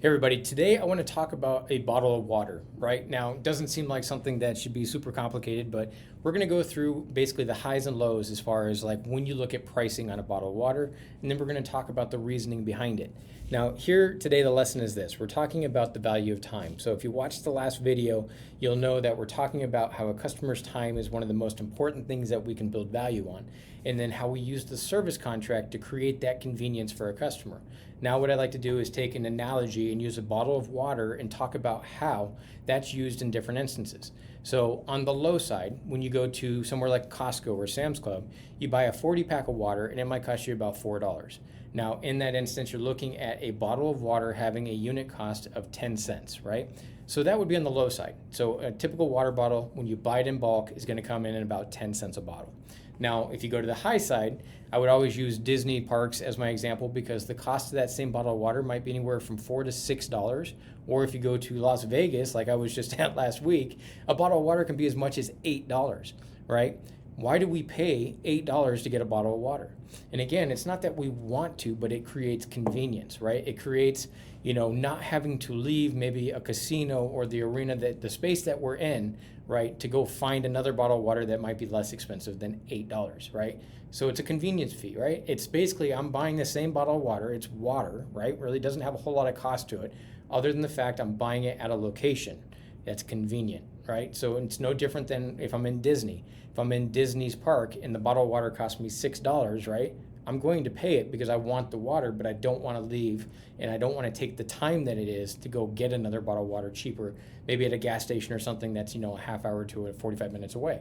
Hey everybody, today I want to talk about a bottle of water. Right now, it doesn't seem like something that should be super complicated, but we're going to go through basically the highs and lows as far as like when you look at pricing on a bottle of water, and then we're going to talk about the reasoning behind it. Now, here today, the lesson is this. We're talking about the value of time. So if you watched the last video, you'll know that we're talking about how a customer's time is one of the most important things that we can build value on, and then how we use the service contract to create that convenience for a customer. Now, what I'd like to do is take an analogy and use a bottle of water and talk about how that's used in different instances. So on the low side, when you go to somewhere like Costco or Sam's Club, you buy a 40 pack of water and it might cost you about $4. Now, in that instance, you're looking at a bottle of water having a unit cost of 10 cents, right? So that would be on the low side. So a typical water bottle, when you buy it in bulk, is going to come in at about 10 cents a bottle. Now, if you go to the high side, I would always use Disney parks as my example because the cost of that same bottle of water might be anywhere from $4 to $6. Or if you go to Las Vegas, like I was just at last week, a bottle of water can be as much as $8, right? Why do we pay $8 to get a bottle of water? And again, it's not that we want to, but it creates convenience, right? It creates, not having to leave maybe a casino or the arena, that the space that we're in, right, to go find another bottle of water that might be less expensive than $8, right? So it's a convenience fee, right? It's basically I'm buying the same bottle of water. It's water, right? Really doesn't have a whole lot of cost to it, other than the fact I'm buying it at a location that's convenient, right? So it's no different than if I'm in Disney. If I'm in Disney's park and the bottle of water costs me $6, right? I'm going to pay it because I want the water, but I don't want to leave and I don't want to take the time that it is to go get another bottle of water cheaper, maybe at a gas station or something that's, a half hour to 45 minutes away.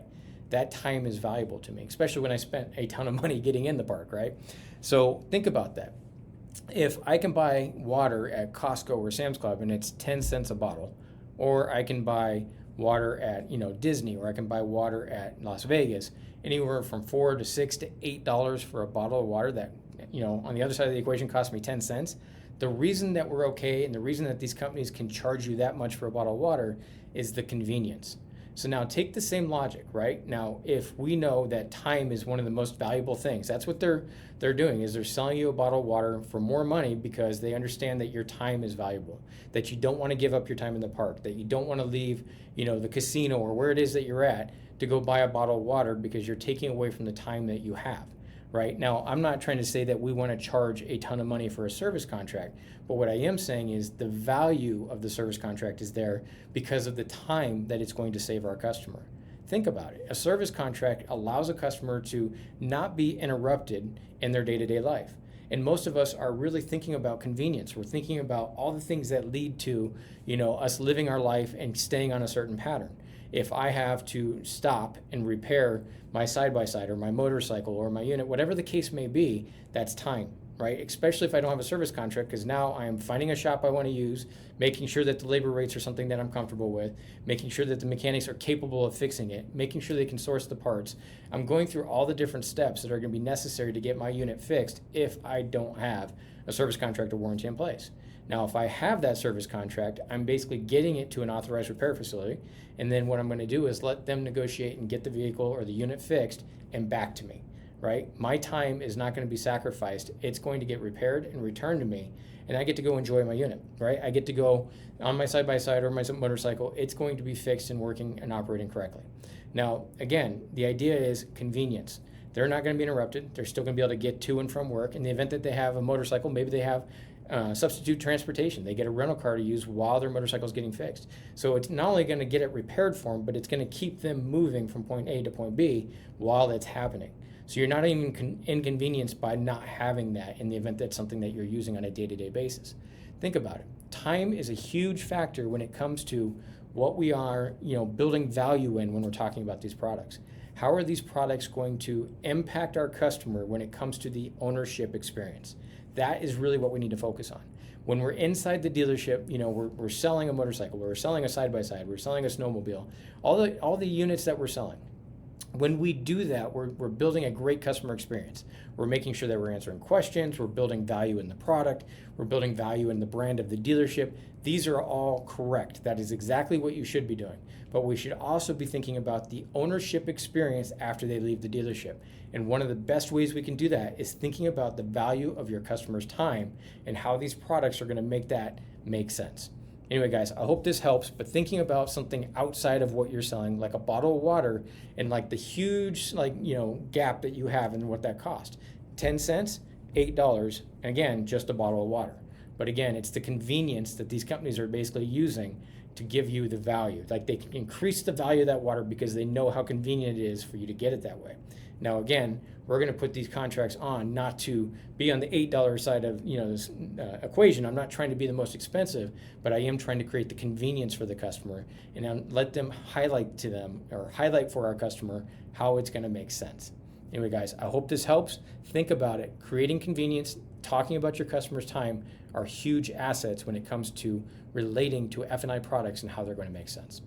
That time is valuable to me, especially when I spent a ton of money getting in the park, right? So think about that. If I can buy water at Costco or Sam's Club and it's 10 cents a bottle, or I can buy water at Disney, or I can buy water at Las Vegas, anywhere from $4 to $6 to $8 for a bottle of water that on the other side of the equation cost me 10 cents. The reason that we're okay and the reason that these companies can charge you that much for a bottle of water is the convenience. So now take the same logic, right? Now, if we know that time is one of the most valuable things, that's what they're doing, is they're selling you a bottle of water for more money because they understand that your time is valuable, that you don't want to give up your time in the park, that you don't want to leave, the casino or where it is that you're at to go buy a bottle of water because you're taking away from the time that you have. Right? Now, I'm not trying to say that we want to charge a ton of money for a service contract, but what I am saying is the value of the service contract is there because of the time that it's going to save our customer. Think about it. A service contract allows a customer to not be interrupted in their day-to-day life. And most of us are really thinking about convenience. We're thinking about all the things that lead to, us living our life and staying on a certain pattern. If I have to stop and repair my side-by-side or my motorcycle or my unit, whatever the case may be, that's time, right? Especially if I don't have a service contract, because now I am finding a shop I want to use, making sure that the labor rates are something that I'm comfortable with, making sure that the mechanics are capable of fixing it, making sure they can source the parts. I'm going through all the different steps that are going to be necessary to get my unit fixed if I don't have a service contract or warranty in place. Now, if I have that service contract, I'm basically getting it to an authorized repair facility, and then what I'm going to do is let them negotiate and get the vehicle or the unit fixed and back to me, right? My time is not going to be sacrificed. It's going to get repaired and returned to me, and I get to go enjoy my unit, right? I get to go on my side-by-side or my motorcycle. It's going to be fixed and working and operating correctly. Now, again, the idea is convenience. They're not going to be interrupted. They're still going to be able to get to and from work. In the event that they have a motorcycle, maybe they have substitute transportation. They get a rental car to use while their motorcycle is getting fixed. So it's not only going to get it repaired for them, but it's going to keep them moving from point A to point B while it's happening. So you're not even inconvenienced by not having that in the event that's something that you're using on a day-to-day basis. Think about it. Time is a huge factor when it comes to what we are, building value in when we're talking about these products. How are these products going to impact our customer when it comes to the ownership experience? That is really what we need to focus on. When we're inside the dealership, we're selling a motorcycle, we're selling a side-by-side, we're selling a snowmobile, all the units that we're selling. When we do that, we're building a great customer experience. We're making sure that we're answering questions, we're building value in the product, we're building value in the brand of the dealership. These are all correct. That is exactly what you should be doing. But we should also be thinking about the ownership experience after they leave the dealership. And one of the best ways we can do that is thinking about the value of your customer's time and how these products are going to make that make sense. Anyway, guys, I hope this helps, but thinking about something outside of what you're selling, like a bottle of water, and like the huge gap that you have and what that cost. 10 cents, $8, and again, just a bottle of water. But again, it's the convenience that these companies are basically using to give you the value. Like they can increase the value of that water because they know how convenient it is for you to get it that way. Now, again, we're going to put these contracts on not to be on the $8 side of this equation. I'm not trying to be the most expensive, but I am trying to create the convenience for the customer and let them highlight for our customer how it's going to make sense. Anyway, guys, I hope this helps. Think about it. Creating convenience, talking about your customer's time are huge assets when it comes to relating to F&I products and how they're going to make sense.